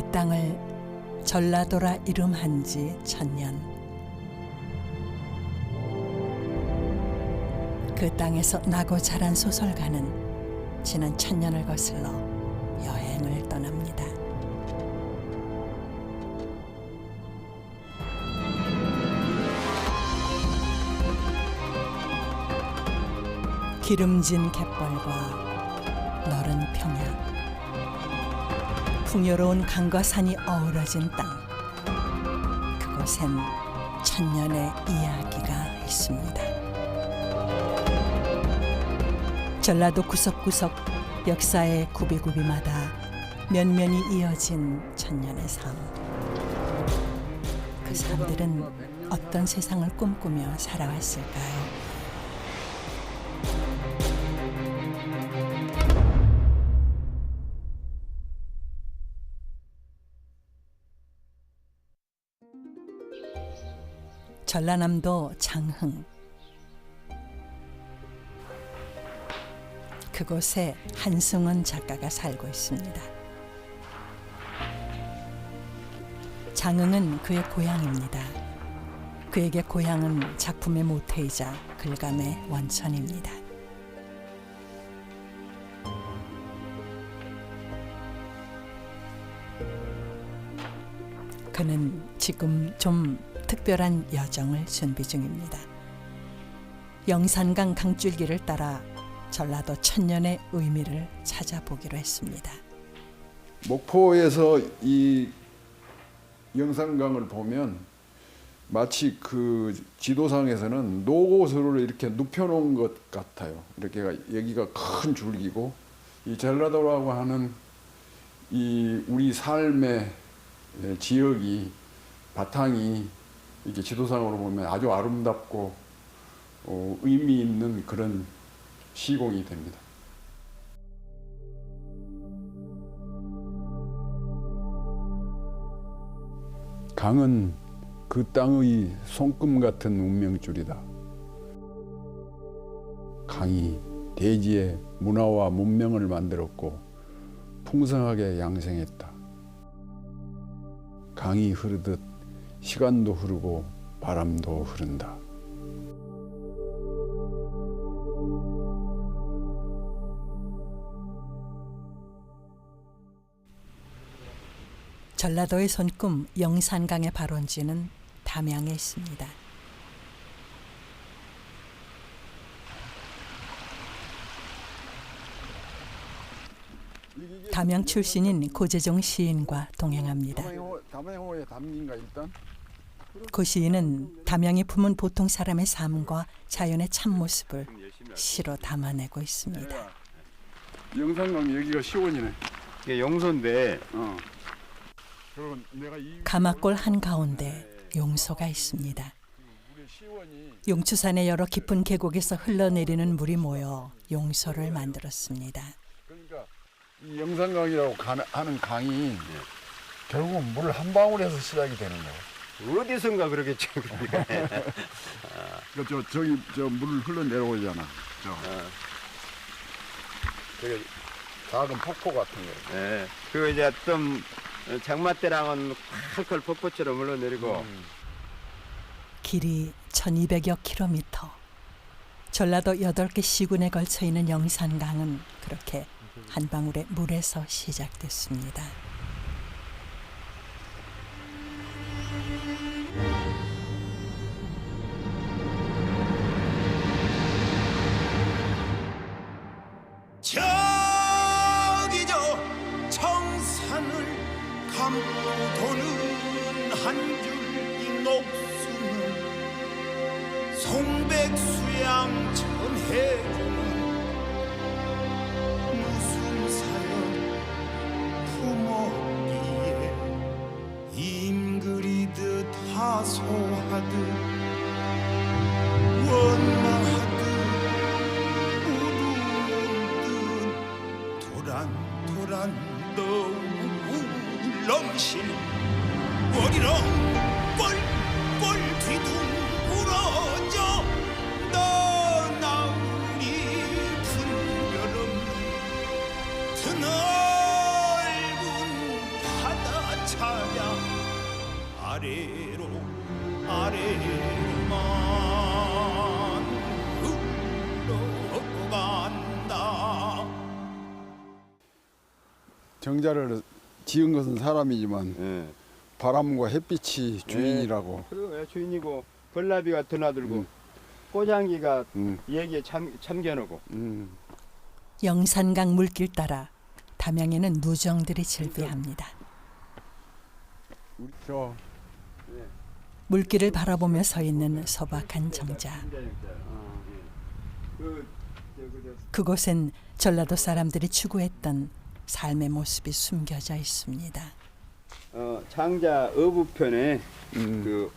그 땅을 전라도라 이름한 지 1000년. 그 땅에서 나고 자란 소설가는 지난 1000년을 거슬러 여행을 떠납니다. 기름진 갯벌과 너른 평야, 풍요로운 강과 산이 어우러진 땅, 그곳엔 1000년의 이야기가 있습니다. 전라도 구석구석 역사의 구비구비마다 면면이 이어진 1000년의 삶. 그 사람들은 어떤 세상을 꿈꾸며 살아왔을까요? 전라남도 장흥. 그곳에 한승원 작가가 살고 있습니다. 장흥은 그의 고향입니다. 그에게 고향은 작품의 모태이자 글감의 원천입니다. 그는 지금 좀 특별한 여정을 준비 중입니다. 영산강 강줄기를 따라 전라도 1000년의 의미를 찾아보기로 했습니다. 목포에서 이 영산강을 보면 마치 그 지도상에서는 노고서를 이렇게 눕혀놓은 것 같아요. 이렇게 여기가 큰 줄기고, 이 전라도라고 하는 이 우리 삶의 지역이, 바탕이 이렇게 지도상으로 보면 아주 아름답고 의미 있는 그런 시공이 됩니다. 강은 그 땅의 손금 같은 운명줄이다. 강이 대지의 문화와 문명을 만들었고 풍성하게 양생했다. 강이 흐르듯 시간도 흐르고 바람도 흐른다. 전라도의 손금 영산강의 발원지는 담양에 있습니다. 담양 출신인 고재종 시인과 동행합니다. 담양호의 담인가 일단? 고 시인은 담양이 품은 보통 사람의 삶과 자연의 참모습을 시로 담아내고 있습니다. 영산강 여기가 시원이네. 이게 용소인데 가마골 한가운데 용소가 있습니다. 용추산의 여러 깊은 계곡에서 흘러내리는 물이 모여 용소를 만들었습니다. 그러니까 이 영산강이라고 하는 강이 결국은 물 한 방울에서 시작이 되는 거예요. 어디선가 그러겠죠. 그러니까. 저기 물 흘러내려오잖아. 되게 작은 폭포 같은 거. 네. 그리고 이제 좀 장마 때랑은 컬컬 폭포처럼 흘러내리고. 길이 1200여 킬로미터. 전라도 8개 시군에 걸쳐 있는 영산강은 그렇게 한 방울의 물에서 시작됐습니다. 저기 저 청산을 감고 도는 한 줄기 녹수는 송백수양 천해주는 무슨 사연 품어 정자를 지은 것은 사람이지만 예. 바람과 햇빛이 주인이라고. 그리고 주인이고 벌나비가 드나들고 꼬장기가 얘기에 참견하고. 영산강 물길 따라 담양에는 누정들이 즐비합니다. 저 물길을 바라보며 서 있는 소박한 정자. 그곳엔 전라도 사람들이 추구했던 삶의 모습이 숨겨져 있습니다. 장자 어부편에 그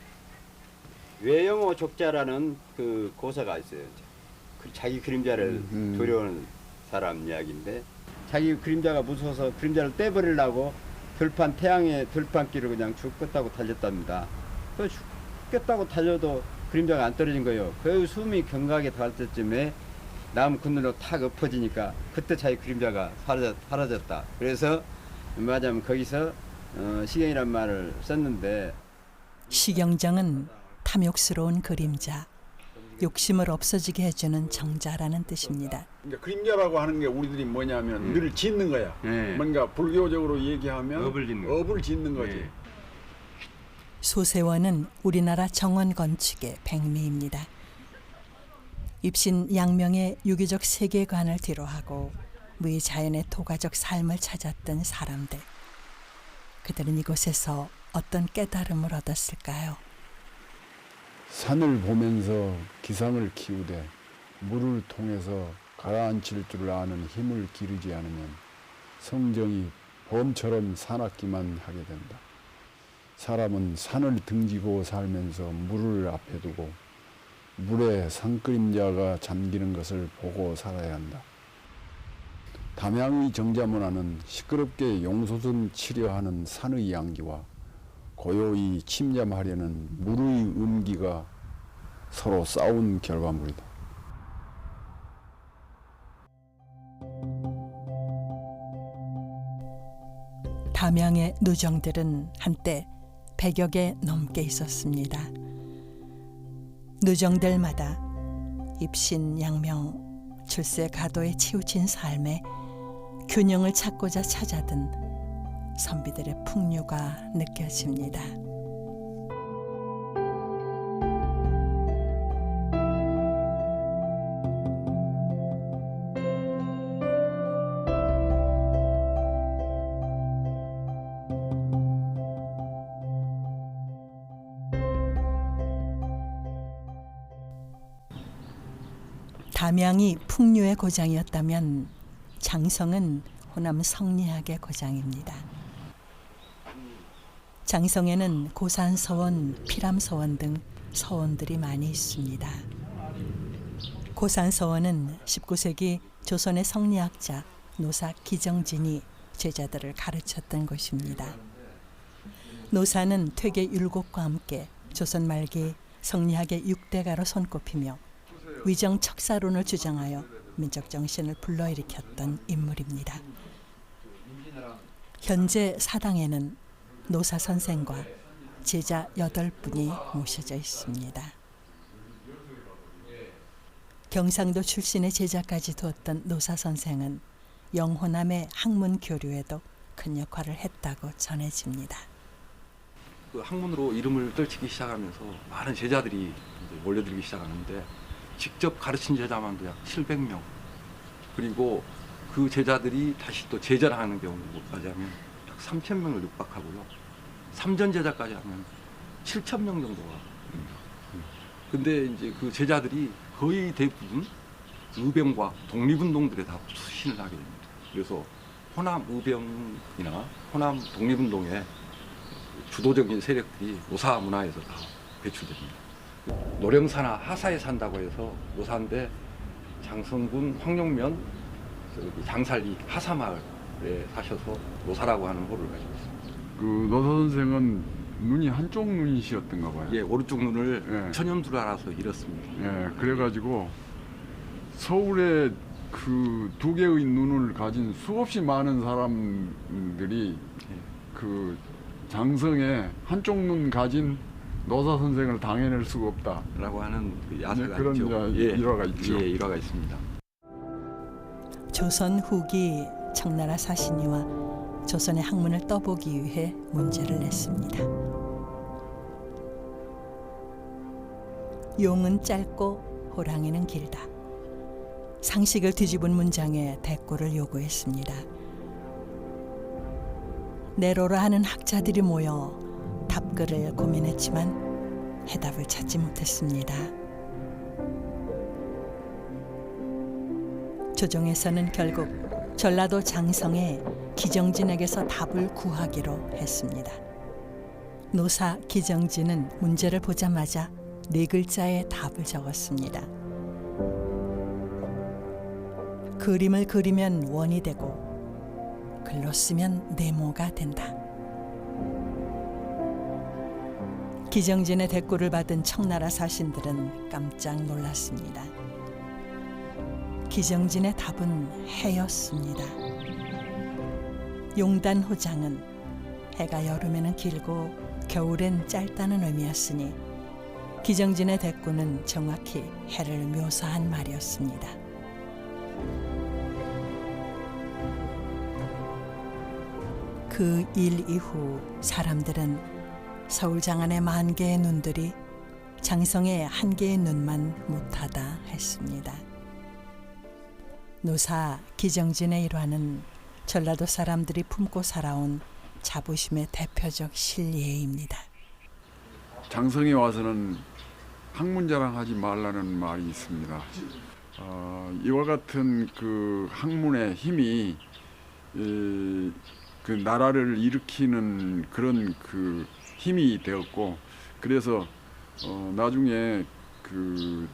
외영호 족자라는 그 고사가 있어요. 자기 그림자를 두려워하는 사람 이야기인데, 자기 그림자가 무서워서 그림자를 떼버리려고 태양의 들판길을 그냥 죽겠다고 달렸답니다. 그 죽겠다고 달려도 그림자가 안 떨어진 거예요. 그 숨이 경각에 닿을 때쯤에 나무 그늘로 탁 엎어지니까 그때 자기 그림자가 사라졌다. 그래서 말하자면 거기서 시경이란 말을 썼는데, 시경정은 탐욕스러운 그림자, 욕심을 없어지게 해주는 정자라는 뜻입니다. 그러니까 그림자라고 하는 게 우리들이 뭐냐면 늘 짓는 거야. 예. 뭔가 불교적으로 얘기하면 업을 짓는 거지. 예. 소세원은 우리나라 정원 건축의 백미입니다. 입신 양명의 유기적 세계관을 뒤로하고 무의자연의 토가적 삶을 찾았던 사람들. 그들은 이곳에서 어떤 깨달음을 얻었을까요? 산을 보면서 기상을 키우되 물을 통해서 가라앉힐 줄 아는 힘을 기르지 않으면 성정이 범처럼 사납기만 하게 된다. 사람은 산을 등지고 살면서 물을 앞에 두고 물에 산그림자가 잠기는 것을 보고 살아야 한다. 담양의 정자문화는 시끄럽게 용솟음 치려하는 산의 양기와 고요히 침잠하려는 물의 음기가 서로 싸운 결과물이다. 담양의 누정들은 한때 100여 개 넘게 있었습니다. 누정들마다 입신, 양명, 출세, 가도에 치우친 삶에 균형을 찾고자 찾아든 선비들의 풍류가 느껴집니다. 담양이 풍류의 고장이었다면 장성은 호남 성리학의 고장입니다. 장성에는 고산서원, 피람서원 등 서원들이 많이 있습니다. 고산서원은 19세기 조선의 성리학자 노사 기정진이 제자들을 가르쳤던 곳입니다. 노사는 퇴계 율곡과 함께 조선 말기 성리학의 6대가로 손꼽히며 위정 척사론을 주장하여 민족 정신을 불러일으켰던 인물입니다. 현재 사당에는 노사 선생과 제자 8분이 모셔져 있습니다. 경상도 출신의 제자까지 두었던 노사 선생은 영호남의 학문 교류에도 큰 역할을 했다고 전해집니다. 그 학문으로 이름을 떨치기 시작하면서 많은 제자들이 이제 몰려들기 시작하는데, 직접 가르친 제자만도 약 700명, 그리고 그 제자들이 다시 또 제자를 하는 경우까지 하면 약 3,000명을 육박하고요. 삼전 제자까지 하면 7,000명 정도가 됩니다. 근데 이제 그 제자들이 거의 대부분 의병과 독립운동들에 다 수신을 하게 됩니다. 그래서 호남 의병이나 호남 독립운동의 주도적인 세력들이 노사 문화에서 다 배출됩니다. 노령사나 하사에 산다고 해서 노사인데, 장성군 황룡면 장살리 하사마을에 사셔서 노사라고 하는 호를 가지고 있습니다. 그 노사 선생은 눈이 한쪽 눈이셨던가 봐요. 예, 오른쪽 눈을 예. 천연두를 알아서 잃었습니다. 예, 그래가지고 서울에 그 2개의 눈을 가진 수없이 많은 사람들이 그 장성에 한쪽 눈 가진 노사 선생을 당해낼 수가 없다 라고 하는 그 야사가 그런 있죠. 일화가 있죠. 예, 일화가 있습니다. 조선 후기 청나라 사신이와 조선의 학문을 떠보기 위해 문제를 냈습니다. 용은 짧고 호랑이는 길다. 상식을 뒤집은 문장에 대꾸를 요구했습니다. 내로라 하는 학자들이 모여 답글을 고민했지만 해답을 찾지 못했습니다. 조정에서는 결국 전라도 장성의 기정진에게서 답을 구하기로 했습니다. 노사 기정진은 문제를 보자마자 4글자의 답을 적었습니다. 그림을 그리면 원이 되고 글로 쓰면 네모가 된다. 기정진의 대꾸를 받은 청나라 사신들은 깜짝 놀랐습니다. 기정진의 답은 해였습니다. 용단호장은 해가 여름에는 길고 겨울엔 짧다는 의미였으니 기정진의 대꾸는 정확히 해를 묘사한 말이었습니다. 그 일 이후 사람들은 서울 장안의 10,000개의 눈들이 장성의 1개의 눈만 못하다 했습니다. 노사 기정진의 일화는 전라도 사람들이 품고 살아온 자부심의 대표적 실예입니다. 장성에 와서는 학문 자랑하지 말라는 말이 있습니다. 이와 같은 그 학문의 힘이 그 나라를 일으키는 그런 그 힘이 되었고, 그래서 나중에 그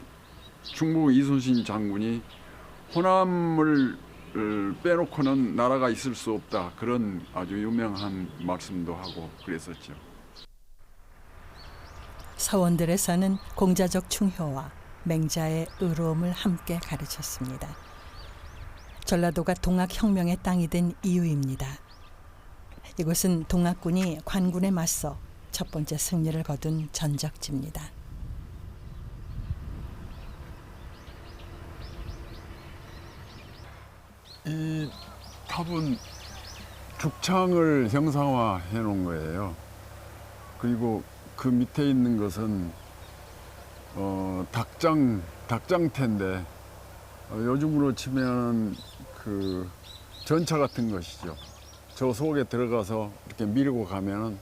충북 이순신 장군이 호남을 빼놓고는 나라가 있을 수 없다, 그런 아주 유명한 말씀도 하고 그랬었죠. 서원들에서는 공자적 충효와 맹자의 의로움을 함께 가르쳤습니다. 전라도가 동학혁명의 땅이 된 이유입니다. 이곳은 동학군이 관군에 맞서 첫 번째 승리를 거둔 전적지입니다. 이 탑은 죽창을 형상화해 놓은 거예요. 그리고 그 밑에 있는 것은 닭장태인데 요즘으로 치면 그 전차 같은 것이죠. 저 속에 들어가서 이렇게 밀고 가면은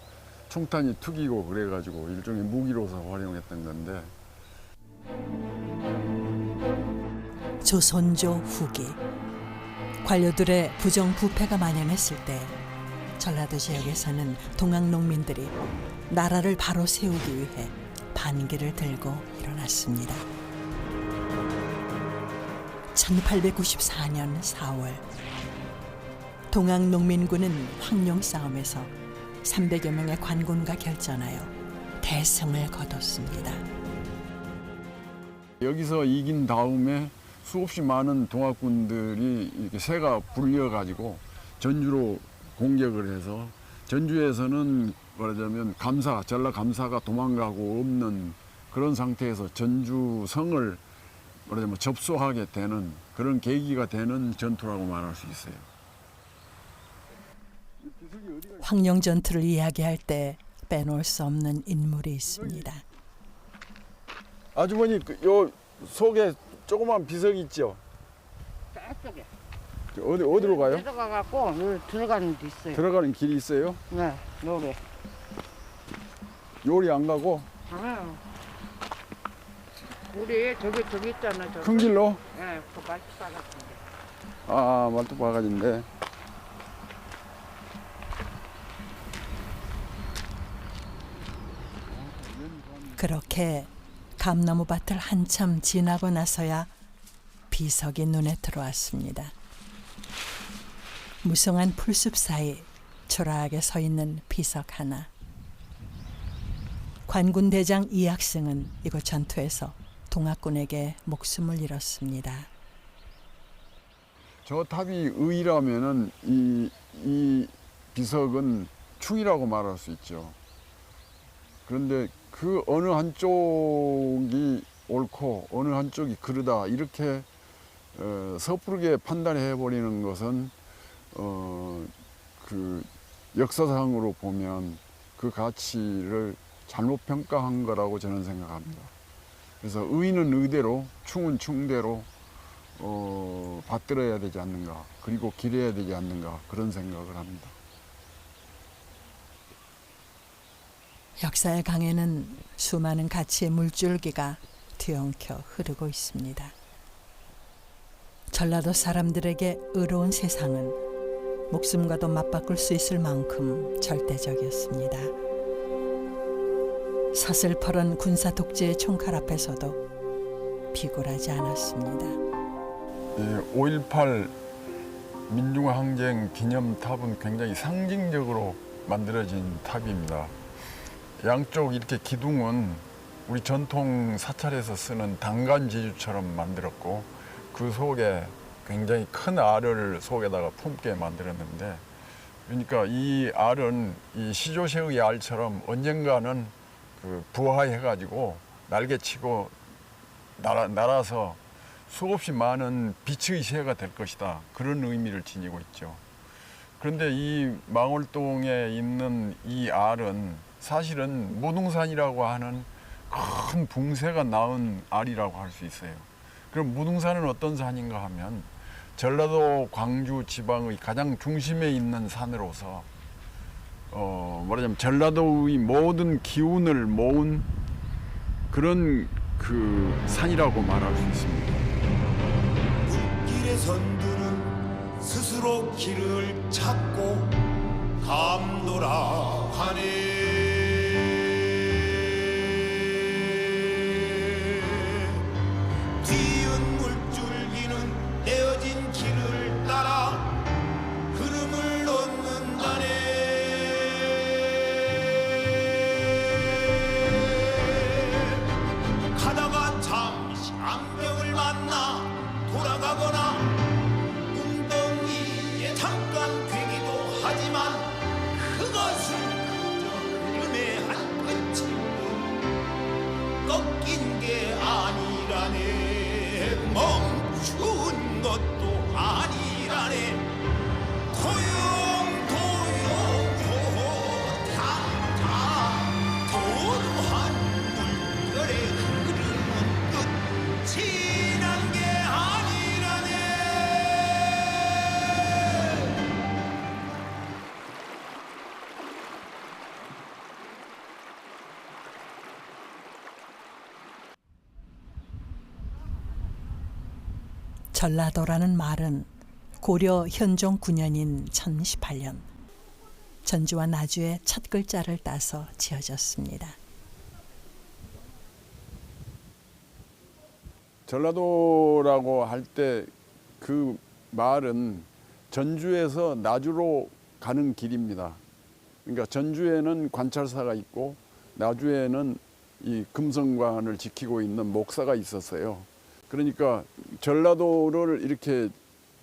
총탄이 튀기고 그래가지고 일종의 무기로서 활용했던 건데. 조선조 후기 관료들의 부정부패가 만연했을 때 전라도 지역에서는 동학농민들이 나라를 바로 세우기 위해 반기를 들고 일어났습니다. 1894년 4월 동학농민군은 황룡 싸움에서 300여 명의 관군과 결전하여 대승을 거뒀습니다. 여기서 이긴 다음에 수없이 많은 동학군들이 이렇게 새가 불려가지고 전주로 공격을 해서 전주에서는 말하자면 전라 감사가 도망가고 없는 그런 상태에서 전주성을 말하자면 접수하게 되는 그런 계기가 되는 전투라고 말할 수 있어요. 황룡 전투를 이야기할 때 빼놓을 수 없는 인물이 있습니다. 아주머니, 요 속에 조그만 비석 있죠? 저쪽에 어디로 가요? 들어가갖고 여기 들어가는 데 있어요. 들어가는 길이 있어요? 네, 노래. 요리 안 가고 우리 저기 있잖아. 저. 큰 길로? 네, 그 말투 같은데. 아, 말뚝바가지인데. 그렇게 감나무 밭을 한참 지나고 나서야 비석이 눈에 들어왔습니다. 무성한 풀숲 사이 초라하게 서 있는 비석 하나. 관군 대장 이학승은 이곳 전투에서 동학군에게 목숨을 잃었습니다. 저 탑이 의라면은 이 비석은 충이라고 말할 수 있죠. 그런데 그 어느 한쪽이 옳고 어느 한쪽이 그르다 이렇게 섣부르게 판단해 버리는 것은 그 역사상으로 보면 그 가치를 잘못 평가한 거라고 저는 생각합니다. 그래서 의는 의대로, 충은 충대로 받들어야 되지 않는가, 그리고 기려야 되지 않는가, 그런 생각을 합니다. 역사의 강에는 수많은 가치의 물줄기가 뒤엉켜 흐르고 있습니다. 전라도 사람들에게 의로운 세상은 목숨과도 맞바꿀 수 있을 만큼 절대적이었습니다. 서슬퍼런 군사 독재의 총칼 앞에서도 비굴하지 않았습니다. 5.18 민중항쟁 기념탑은 굉장히 상징적으로 만들어진 탑입니다. 양쪽 이렇게 기둥은 우리 전통 사찰에서 쓰는 단간 제주처럼 만들었고, 그 속에 굉장히 큰 알을 속에다가 품게 만들었는데, 그러니까 이 알은 이 시조새의 알처럼 언젠가는 그 부화해가지고 날개치고 날아서 수없이 많은 빛의 새가 될 것이다, 그런 의미를 지니고 있죠. 그런데 이 망월동에 있는 이 알은 사실은 무등산이라고 하는 큰 붕새가 낳은 알이라고 할 수 있어요. 그럼 무등산은 어떤 산인가 하면 전라도 광주 지방의 가장 중심에 있는 산으로서 말하자면 전라도의 모든 기운을 모은 그런 그 산이라고 말할 수 있습니다. 길의 선두는 스스로 길을 찾고 감돌아가네. 뒤은 물줄기는 내어진 길을 따라 흐름을 놓는다네. 가다가 잠시 암벽을 만나 돌아가거나 웅덩이에 잠깐 되기도 하지만 그것은 그저 흐름의 한 끝이고 꺾인 게 아니라네. 멈춘 것도 아니라네. 도용당당 도도한 물결의 흐름은 끝이 난 게 아니라네. 전라도라는 말은 고려 현종 9년인 1018년 전주와 나주의 첫 글자를 따서 지어졌습니다. 전라도라고 할 때 그 말은 전주에서 나주로 가는 길입니다. 그러니까 전주에는 관찰사가 있고 나주에는 이 금성관을 지키고 있는 목사가 있었어요. 그러니까 전라도를 이렇게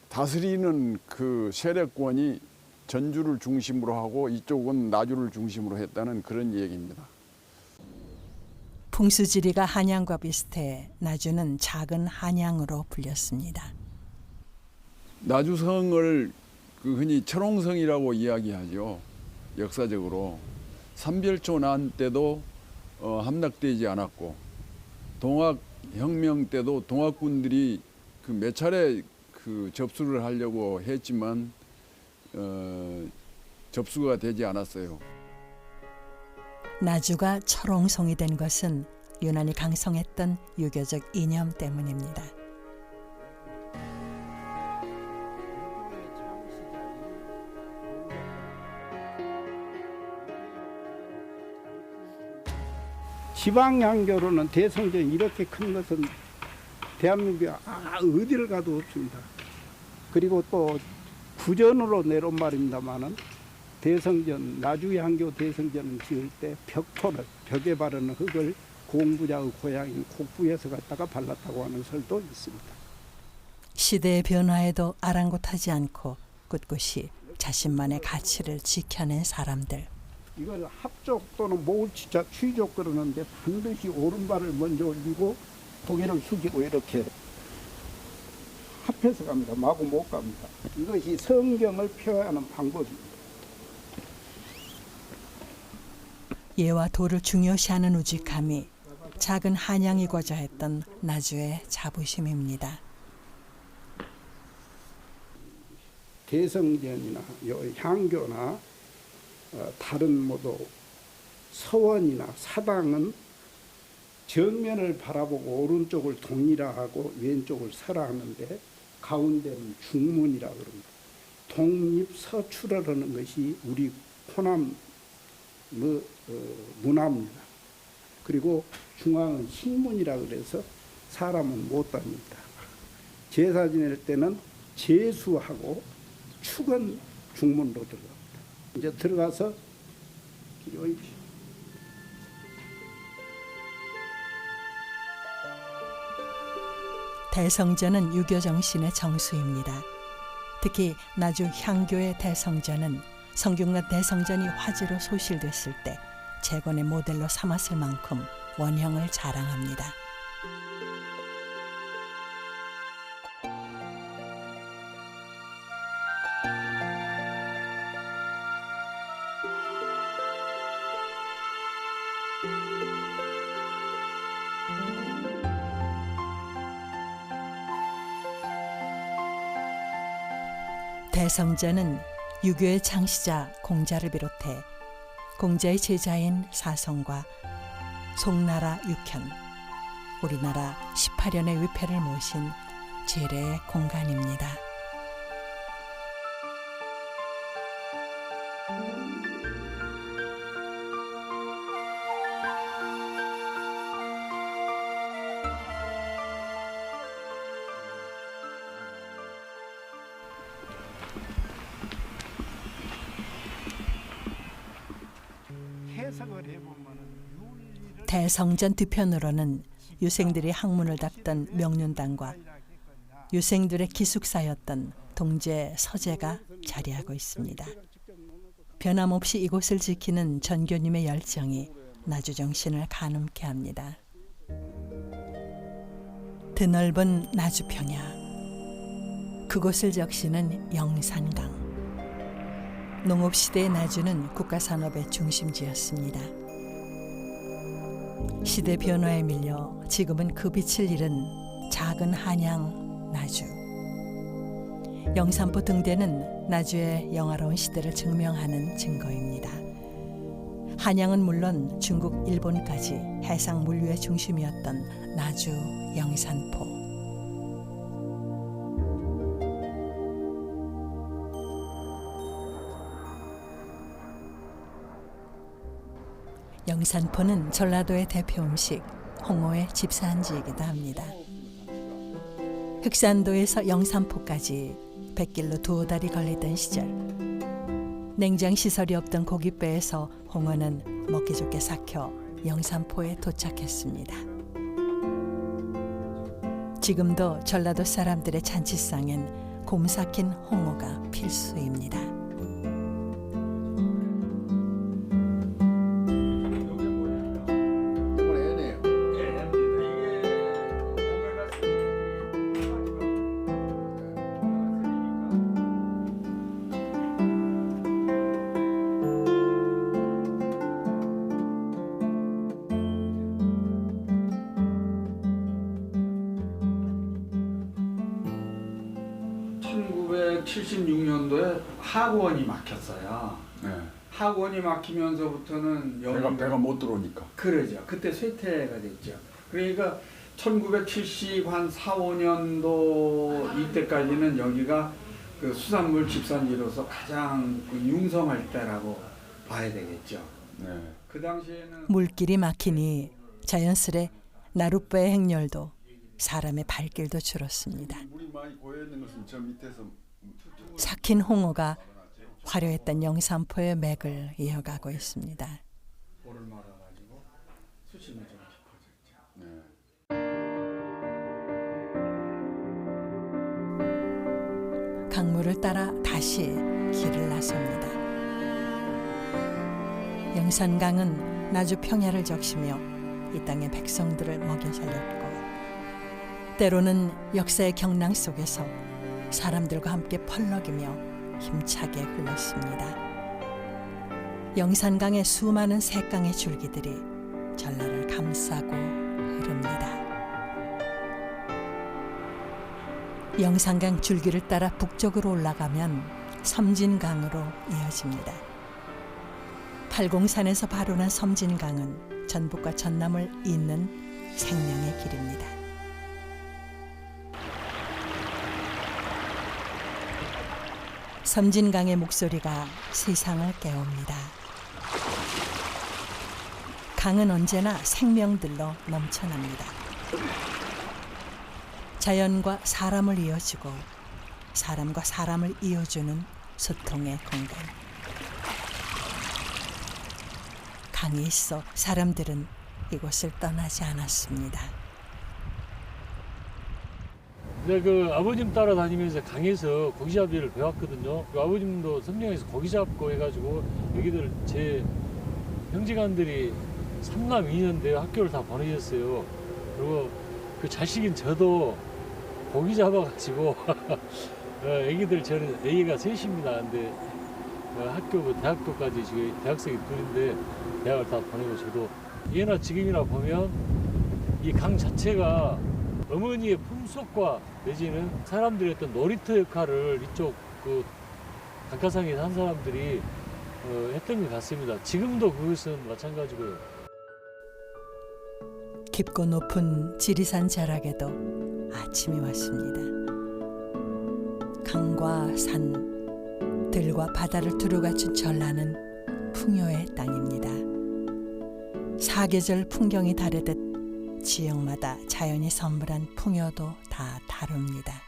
다스리는 그 세력권이 전주를 중심으로 하고 이쪽은 나주를 중심으로 했다는 그런 얘기입니다. 풍수지리가 한양과 비슷해 나주는 작은 한양으로 불렸습니다. 나주성을 그 흔히 철옹성이라고 이야기하죠. 역사적으로 삼별초난 때도 함락되지 않았고 동학혁명 때도 동학군들이 그 몇 차례 그 접수를 하려고 했지만 접수가 되지 않았어요. 나주가 철옹성이 된 것은 유난히 강성했던 유교적 이념 때문입니다. 지방향교로는 대성전이 이렇게 큰 것은 대한민국에 어디를 가도 없습니다. 그리고 또 구전으로 내려온 말입니다마는 대성전, 나주향교 대성전을 지을 때 벽토를, 벽에 바르는 흙을 공부자의 고향인 곡부에서 갖다가 발랐다고 하는 설도 있습니다. 시대의 변화에도 아랑곳하지 않고 꿋꿋이 자신만의 가치를 지켜낸 사람들. 이걸 합족 또는 모치자 취족 그러는데 반드시 오른발을 먼저 올리고 고개를 숙이고 이렇게 합해서 갑니다. 마구 못 갑니다. 이것이 성경을 표현하는 방법입니다. 예와 도를 중요시하는 우직함이 작은 한양이고자 했던 나주의 자부심입니다. 대성전이나 향교나 다른 모두 서원이나 사당은 정면을 바라보고 오른쪽을 동이라하고 왼쪽을 설하는데 가운데는 중문이라 그럽니다. 독립서출하는 것이 우리 호남 문화입니다. 그리고 중앙은 신문이라 그래서 사람은 못 다닙니다. 제사 지낼 때는 제수하고 축은 중문으로 들어갑니다. 이제 들어가서 기리 오십시오. 대성전은 유교 정신의 정수입니다. 특히 나주 향교의 대성전은 성균관 대성전이 화재로 소실됐을 때 재건의 모델로 삼았을 만큼 원형을 자랑합니다. 대성전은 유교의 창시자 공자를 비롯해 공자의 제자인 사성과 송나라 육현, 우리나라 18연의 위패를 모신 제례의 공간입니다. 해석을 해보면은 대성전 뒤편으로는 유생들이 학문을 닦던 명륜당과 유생들의 기숙사였던 동제 서재가 자리하고 있습니다. 변함없이 이곳을 지키는 전교님의 열정이 나주 정신을 가늠케 합니다. 드넓은 나주 평야, 그곳을 적시는 영산강. 농업시대의 나주는 국가산업의 중심지였습니다. 시대 변화에 밀려 지금은 그 빛을 잃은 작은 한양 나주. 영산포 등대는 나주의 영화로운 시대를 증명하는 증거입니다. 한양은 물론 중국, 일본까지 해상 물류의 중심이었던 나주 영산포. 영산포는 전라도의 대표 음식 홍어의 집산지이기도 합니다. 흑산도에서 영산포까지 100길로 2달이 걸리던 시절, 냉장 시설이 없던 고깃배에서 홍어는 먹기 좋게 삭혀 영산포에 도착했습니다. 지금도 전라도 사람들의 잔치상엔 곰 삭힌 홍어가 필수입니다. (1976년도에) 학원이 막혔어요. 네. 학원이 막히면서부터는 배가 못 들어오니까. 그러죠. 그때 쇠퇴가 됐죠. 그러니까 1970 한 4, 5년도 이때까지는 여기가 그 수산물 집산지로서 가장 융성할 때라고 봐야 되겠죠. 네. 그 당시에는 물길이 막히니 자연스레 나룻배의 행렬도 사람의 발길도 줄었습니다. 물이 많이 고여 있는 것은 저 밑에서 삭힌 홍어가 화려했던 영산포의 맥을 이어가고 있습니다. 볼을 말아가지고 수심이 좀 깊어졌죠. 네. 강물을 따라 다시 길을 나섭니다. 영산강은 나주 평야를 적시며 이 땅의 백성들을 먹여 살렸고, 때로는 역사의 경랑 속에서 사람들과 함께 펄럭이며 힘차게 흘렀습니다. 영산강의 수많은 새강의 줄기들이 전라를 감싸고 흐릅니다. 영산강 줄기를 따라 북쪽으로 올라가면 섬진강으로 이어집니다. 팔공산에서 발원한 섬진강은 전북과 전남을 잇는 생명의 길입니다. 섬진강의 목소리가 세상을 깨웁니다. 강은 언제나 생명들로 넘쳐납니다. 자연과 사람을 이어주고 사람과 사람을 이어주는 소통의 공간. 강이 있어 사람들은 이곳을 떠나지 않았습니다. 네, 그 아버님 따라다니면서 강에서 고기잡이를 배웠거든요. 그 아버님도 성령에서 고기 잡고 해가지고 여기들 제 형제간들이 3남 2년대 학교를 다 보내셨어요. 그리고 그 자식인 저도 고기 잡아가지고 애기들 저는 애기가 셋입니다. 근데 학교 대학교까지 지금 대학생이 둘인데 대학을 다 보내고 저도 예나 지금이나 보면 이 강 자체가 어머니의 품속과 내지는 사람들의 어떤 놀이터 역할을 이쪽 그 강가상에 산 사람들이 했던 것 같습니다. 지금도 그것은 마찬가지고요. 깊고 높은 지리산 자락에도 아침이 왔습니다. 강과 산, 들과 바다를 두루 갖춘 전라는 풍요의 땅입니다. 사계절 풍경이 다르듯 지역마다 자연이 선물한 풍요도 다 다릅니다.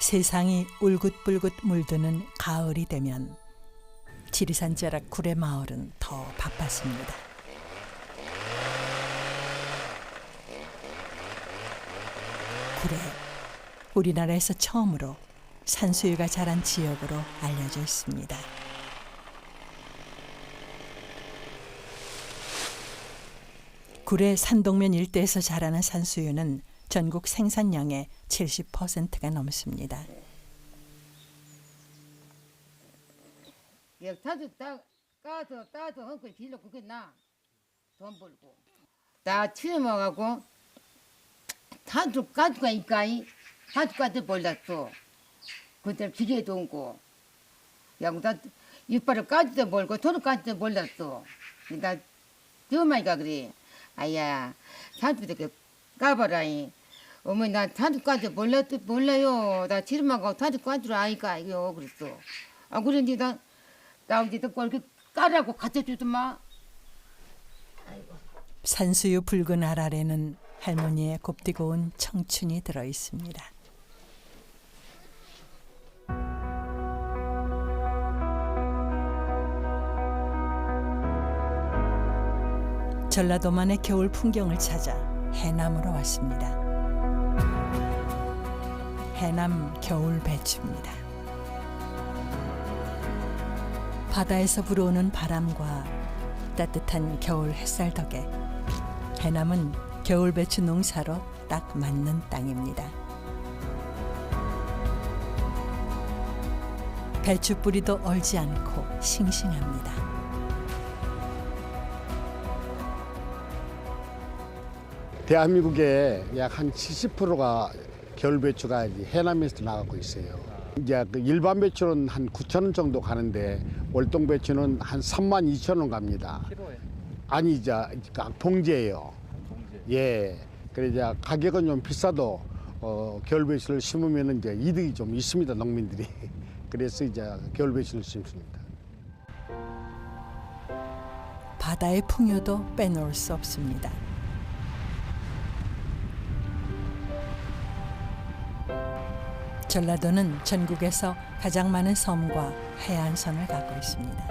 세상이 울긋불긋 물드는 가을이 되면 지리산 자락 구례마을은 더 바빴습니다. 구례, 우리나라에서 처음으로 산수유가 자란 지역으로 알려져 있습니다. 구례 산동면 일대에서 자라는 산수유는 전국 생산량의 70%가 넘습니다. 타도 따서 헛걸 빌려 그게 나돈 벌고 다 치워먹하고 타도 가져가 있까이 타도 가져 몰랐어. 그때 기계도 온고 야구다 이빨을 까지도 몰고 돈을 까지도 몰랐어. 나 엄마가 그래. 아야 타도 이렇게 까봐라이. 어머니 나 타도 까지 몰라요. 나 치료하고 타도 까지로 아이가 이거 그랬어. 아 그런지 나 이제 그렇게 까라고 갖다주더만. 산수유 붉은 알 아래는 할머니의 곱디고 온 청춘이 들어 있습니다. 전라도만의 겨울 풍경을 찾아 해남으로 왔습니다. 해남 겨울 배추입니다. 바다에서 불어오는 바람과 따뜻한 겨울 햇살 덕에 해남은 겨울 배추 농사로 딱 맞는 땅입니다. 배추 뿌리도 얼지 않고 싱싱합니다. 대한민국의 약 한 70%가 겨울 배추가 해남에서 나가고 있어요. 이제 그 일반 배추는 한 9,000원 정도 가는데 월동 배추는 한 32,000원 갑니다. 키로에? 아니 이제 봉지예요. 봉지. 예. 그래 이제 가격은 좀 비싸도 겨울 배추를 심으면 이제 이득이 좀 있습니다, 농민들이. 그래서 이제 겨울 배추를 심습니다. 바다의 풍요도 빼놓을 수 없습니다. 전라도는 전국에서 가장 많은 섬과 해안선을 갖고 있습니다.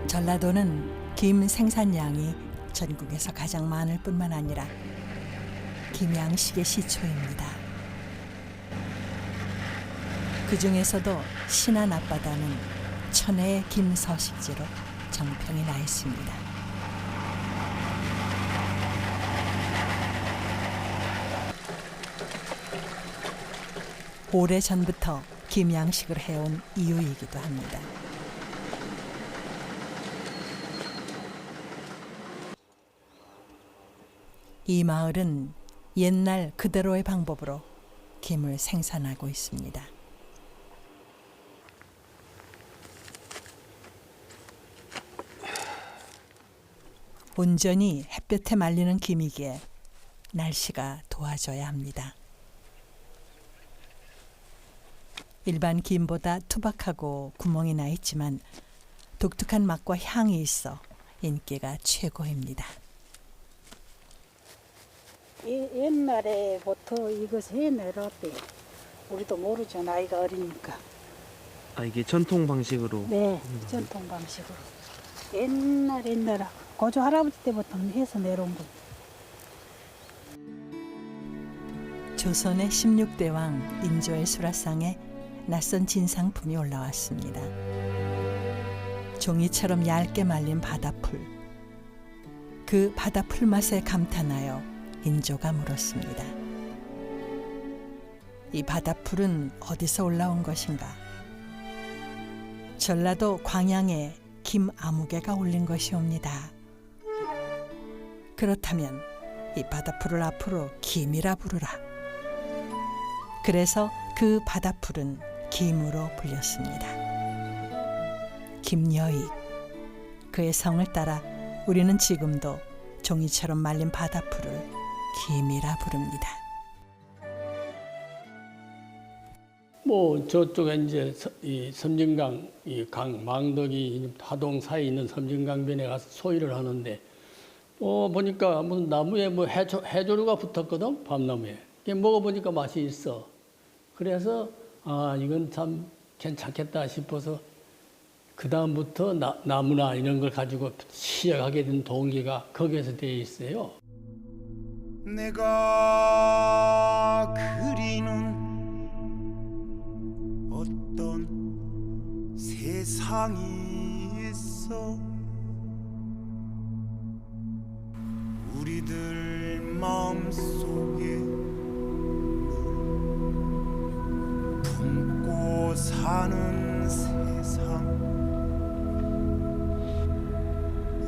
전라도는 김 생산량이 전국에서 가장 많을 뿐만 아니라 김양식의 시초입니다. 그 중에서도 신안 앞바다는 천혜의 긴 서식지로 정평이 나 있습니다. 오래전부터 김 양식을 해온 이유이기도 합니다. 이 마을은 옛날 그대로의 방법으로 김을 생산하고 있습니다. 온전히 햇볕에 말리는 김이기에 날씨가 도와줘야 합니다. 일반 김보다 투박하고 구멍이 나 있지만 독특한 맛과 향이 있어 인기가 최고입니다. 옛날에부터 이것을 해내렸대. 우리도 모르죠. 나이가 어리니까. 아, 이게 전통 방식으로? 네, 전통 방식으로. 옛날 고조 할아버지 때부터 해서 내려온 거. 조선의 16대 왕 인조의 수라상에 낯선 진상품이 올라왔습니다. 종이처럼 얇게 말린 바다풀. 그 바다풀 맛에 감탄하여 인조가 물었습니다. 이 바다풀은 어디서 올라온 것인가? 전라도 광양에 김아무개가 올린 것이옵니다. 그렇다면 이 바다풀을 앞으로 김이라 부르라. 그래서 그 바다풀은 김으로 불렸습니다. 김여익. 그의 성을 따라 우리는 지금도 종이처럼 말린 바다풀을 김이라 부릅니다. 뭐 저쪽에 이제 이 섬진강, 이 강 망덕이 하동 사이에 있는 섬진강변에 가서 소일을 하는데 보니까 무슨 나무에 뭐 해조류가 붙었거든, 밤나무에. 먹어보니까 맛이 있어. 그래서 이건 참 괜찮겠다 싶어서 그 다음부터 나무나 이런 걸 가지고 시작하게 된 동기가 거기에서 되어 있어요. 내가 그리는 어떤 세상이 있어. 우리들 마음속에 품고 사는 세상.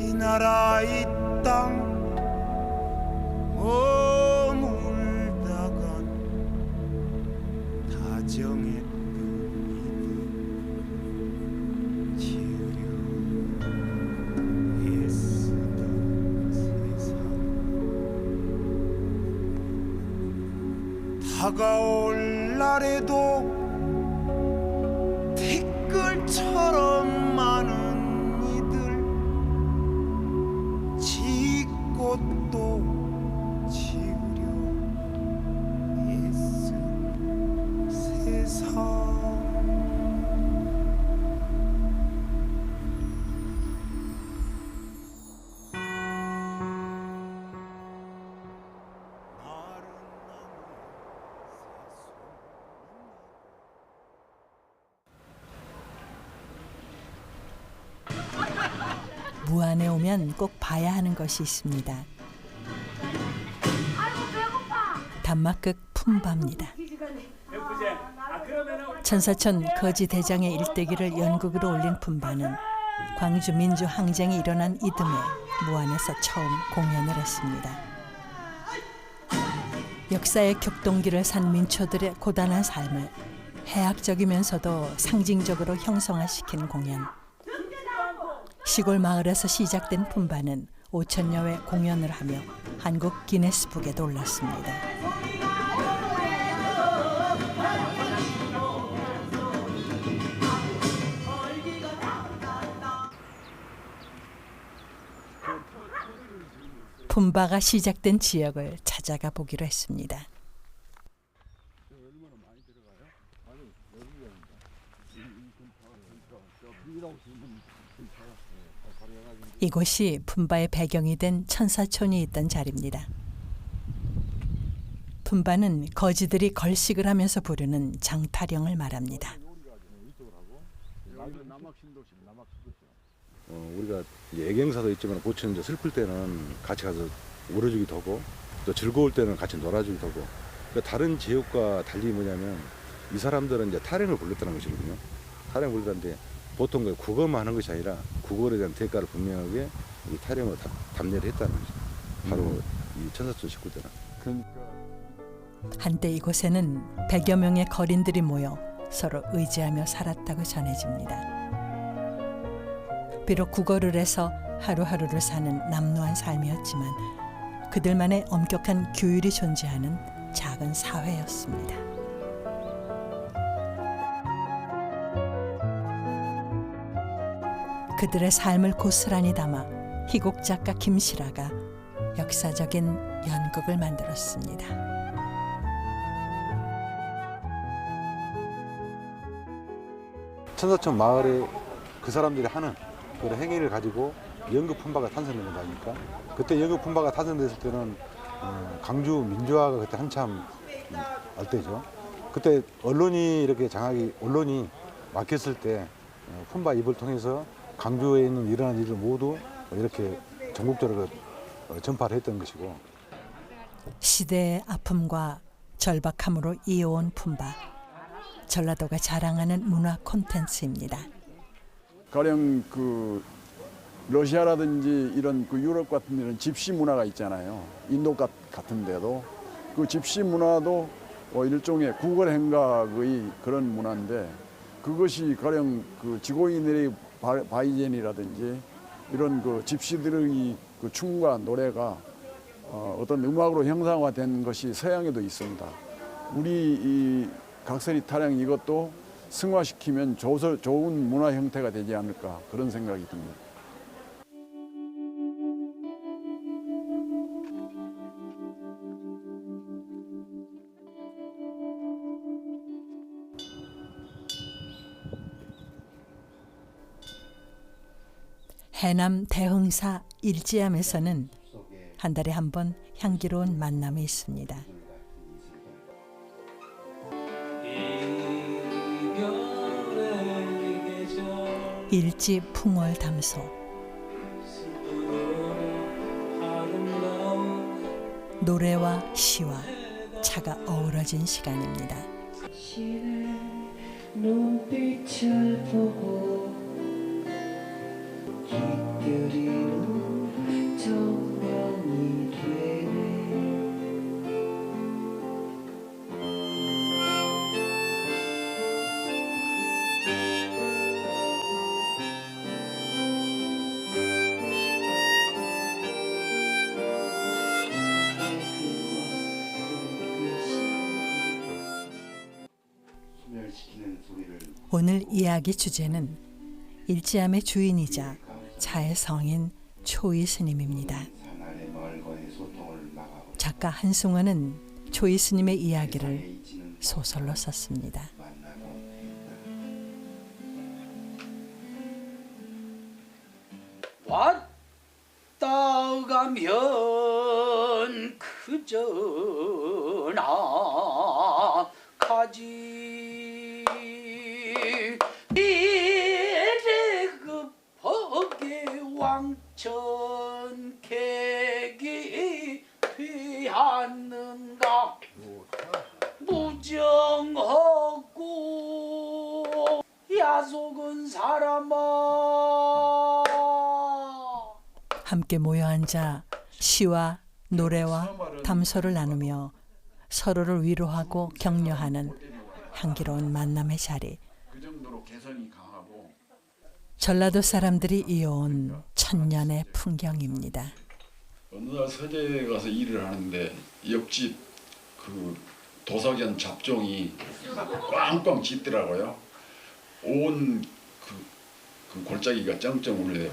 이 나라 이 땅 머물다간 다정했던 이들 지으려 애쓰던 세상. 다가올 날에도 티끌처럼 많은 이들 짓고 또 지으려 애쓴 세상. 무안에 오면 꼭 봐야 하는 것이 있습니다. 단막극 품바입니다. 천사천 거지대장의 일대기를 연극으로 올린 품바는 광주 민주항쟁이 일어난 이듬해 무안에서 처음 공연을 했습니다. 역사의 격동기를 산 민초들의 고단한 삶을 해학적이면서도 상징적으로 형성화시킨 공연. 시골 마을에서 시작된 품바는 5천여 회 공연을 하며 한국 기네스북에도 올랐습니다. 품바가 시작된 지역을 찾아가 보기로 했습니다. 이곳이 품바의 배경이 된 천사촌이 있던 자리입니다. 품바는 거지들이 걸식을 하면서 부르는 장타령을 말합니다. 우리가 애경사도 있지만 보초는 이제 슬플 때는 같이 가서 울어주기도 하고 또 즐거울 때는 같이 놀아주기도 하고 그러니까 다른 지역과 달리 뭐냐면 이 사람들은 이제 타령을 불렀다는 것이거든요. 타령을 불렀는데 보통 그 국어만 하는 것이 아니라 국어에 대한 대가를 분명하게 이 타령을 답례를 했다는 거죠. 바로 이 천사촌 식구들은. 한때 이곳에는 100여 명의 거린들이 모여 서로 의지하며 살았다고 전해집니다. 비록 국어를 해서 하루하루를 사는 남루한 삶이었지만 그들만의 엄격한 규율이 존재하는 작은 사회였습니다. 그들의 삶을 고스란히 담아 희곡 작가 김실아가 역사적인 연극을 만들었습니다. 천사촌 마을에 그 사람들이 하는 그런 행위를 가지고 연극 품바가 탄생된 거다니까. 그때 연극 품바가 탄생됐을 때는 강주 민주화가 그때 한참 할 때죠. 그때 언론이 이렇게 언론이 막혔을 때 품바 입을 통해서 강주에 있는 일어난 일을 모두 이렇게 전국적으로 전파를 했던 것이고. 시대의 아픔과 절박함으로 이어온 품바. 전라도가 자랑하는 문화 콘텐츠입니다. 가령 그 러시아라든지 이런 그 유럽 같은 데는 집시 문화가 있잖아요. 인도 같은데도 그 집시 문화도 일종의 국어 행각의 그런 문화인데 그것이 가령 그 지고인들의 바이젠이라든지 이런 그 집시들의 그 춤과 노래가 어떤 음악으로 형상화된 것이 서양에도 있습니다. 우리 이 각설이 타령 이것도 승화시키면 좋은 문화 형태가 되지 않을까 그런 생각이 듭니다. 해남 대흥사 일지암에서는 한 달에 한 번 향기로운 만남이 있습니다. 일지 풍월 담소. 노래와 시와 차가 어우러진 시간입니다. 눈빛을 보고 깃들이는 정면이 되네. 오늘 이야기 주제는 일지암의 주인이자 차의 성인 초이 스님입니다. 작가 한승원은 초이 스님의 이야기를 소설로 썼습니다. 왔다 가면 그저 나가지 이래 급하게 왕천객이 되었는가 무정하고 야속은 사람아. 함께 모여 앉아 시와 노래와 담소를 나누며 서로를 위로하고 격려하는 향기로운 만남의 자리. 전라도 사람들이 이어온 천년의 풍경입니다. 어느 날 서재에 가서 일을 하는데 옆집 그 도석연 잡종이 꽝꽝 짖더라고요. 온 그 골짜기가 쩡쩡 울려요.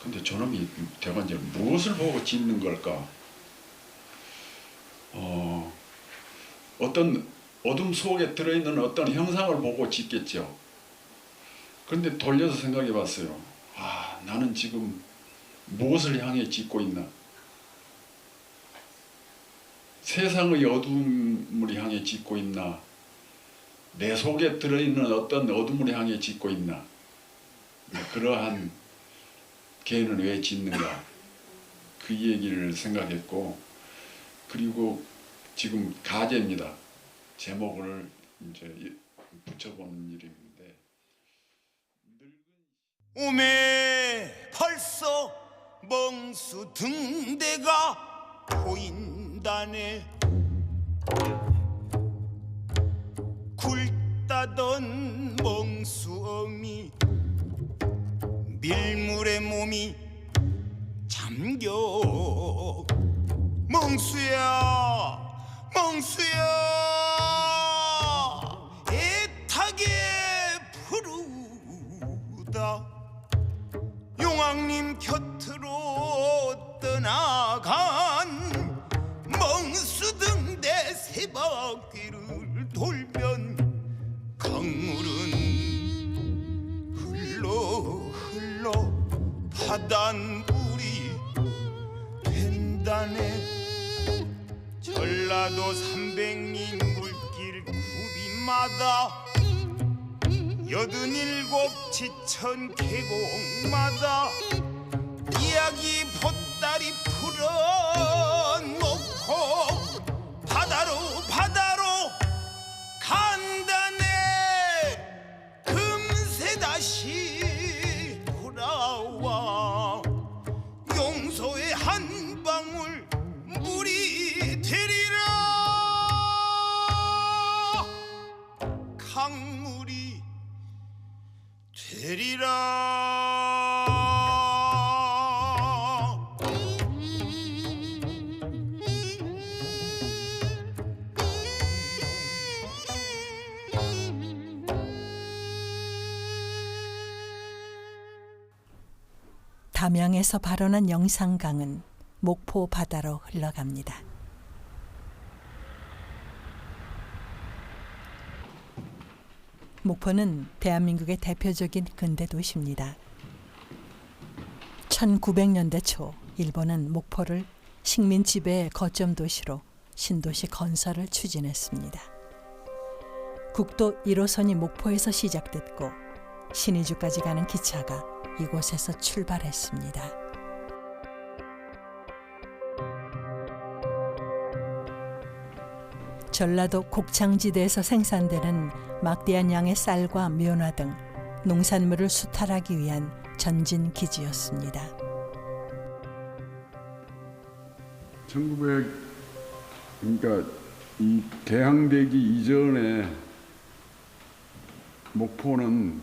근데 저놈이 대관절 무엇을 보고 짖는 걸까? 어떤 어둠 속에 들어있는 어떤 형상을 보고 짖겠죠. 그런데 돌려서 생각해 봤어요. 아, 나는 지금 무엇을 향해 짖고 있나? 세상의 어둠을 향해 짓고 있나, 내 속에 들어있는 어떤 어둠을 향해 짓고 있나, 그러한 개는 왜 짓는가, 그 얘기를 생각했고, 그리고 지금 가제입니다. 제목을 이제 붙여보는 일인데, 오메 벌써 멍수 등대가 보인다네. 굴다던 멍수어미 밀물에 몸이 잠겨. 멍수야 멍수야 애타게 부르다 용왕님 곁으로 떠나간 멍수 등대 세 바퀴를 돌면 강물은 흘러 바닷물이 된다네. 전라도 300리 물길 구비마다 87 지천 계곡마다 이야기 보따리 풀어놓고 바다로 간다네. 금세 다시 돌아와 용서의 한 방울 물이 되리라. 강물이 되리라. 담양에서 발원한 영산강은 목포 바다로 흘러갑니다. 목포는 대한민국의 대표적인 근대 도시입니다. 1900년대 초 일본은 목포를 식민 지배의 거점 도시로 신도시 건설을 추진했습니다. 국도 1호선이 목포에서 시작됐고 신의주까지 가는 기차가 이곳에서 출발했습니다. 전라도 곡창지대에서 생산되는 막대한 양의 쌀과 면화 등 농산물을 수탈하기 위한 전진 기지였습니다. 그러니까 이 개항되기 이전에 목포는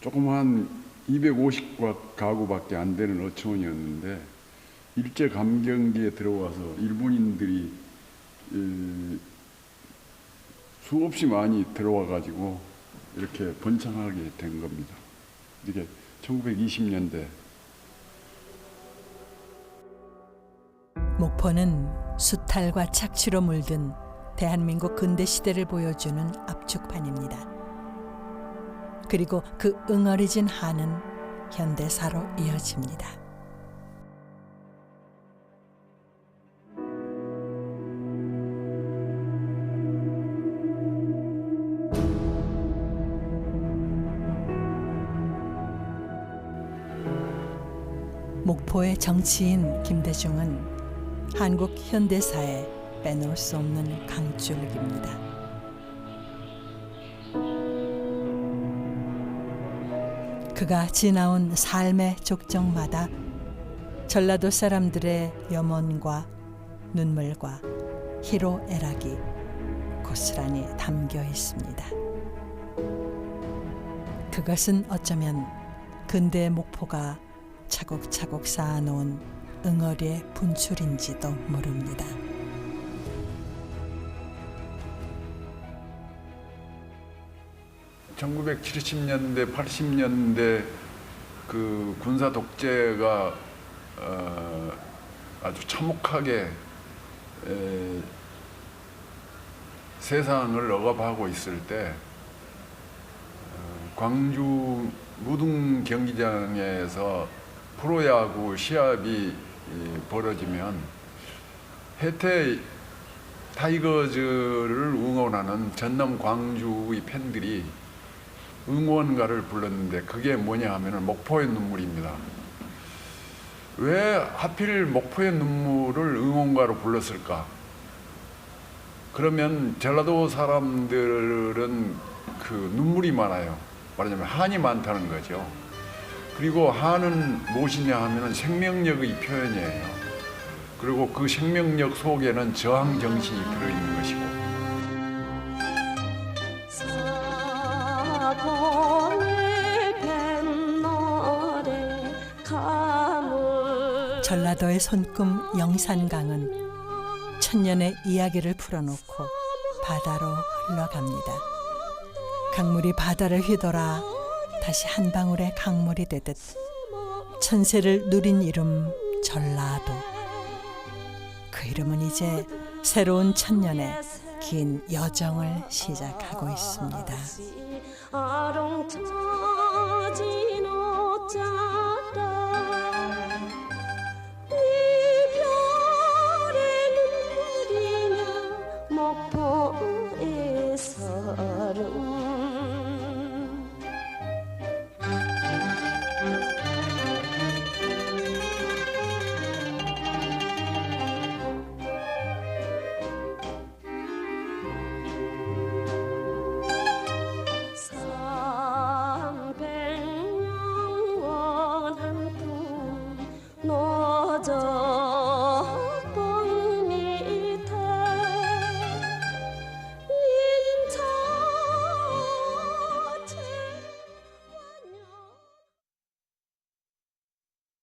조그만 250가구밖에 안 되는 어촌이었는데 일제 감경기에 들어와서 일본인들이 수없이 많이 들어와 가지고 이렇게 번창하게 된 겁니다. 이게 1920년대. 목포는 수탈과 착취로 물든 대한민국 근대 시대를 보여주는 압축판입니다. 그리고 그 응어리진 한은 현대사로 이어집니다. 목포의 정치인 김대중은 한국 현대사에 빼놓을 수 없는 강줄기입니다. 그가 지나온 삶의 족정마다 전라도 사람들의 염원과 눈물과 희로애락이 고스란히 담겨 있습니다. 그것은 어쩌면 근대의 목포가 차곡차곡 쌓아놓은 응어리의 분출인지도 모릅니다. (1970년대) (80년대) 그 군사 독재가 아주 참혹하게 세상을 억압하고 있을 때 광주 무등 경기장에서 프로야구 시합이 벌어지면 혜태 타이거즈를 응원하는 전남 광주의 팬들이 응원가를 불렀는데 그게 뭐냐 하면은 목포의 눈물입니다. 왜 하필 목포의 눈물을 응원가로 불렀을까? 그러면 전라도 사람들은 그 눈물이 많아요. 말하자면 한이 많다는 거죠. 그리고 한은 무엇이냐 하면은 생명력의 표현이에요. 그리고 그 생명력 속에는 저항 정신이 들어있는 것이고. 전라도의 손금 영산강은 천년의 이야기를 풀어놓고 바다로 흘러갑니다. 강물이 바다를 휘돌아 다시 한 방울의 강물이 되듯 천세를 누린 이름 전라도. 그 이름은 이제 새로운 천년의 긴 여정을 시작하고 있습니다. 아롱 처진 옷자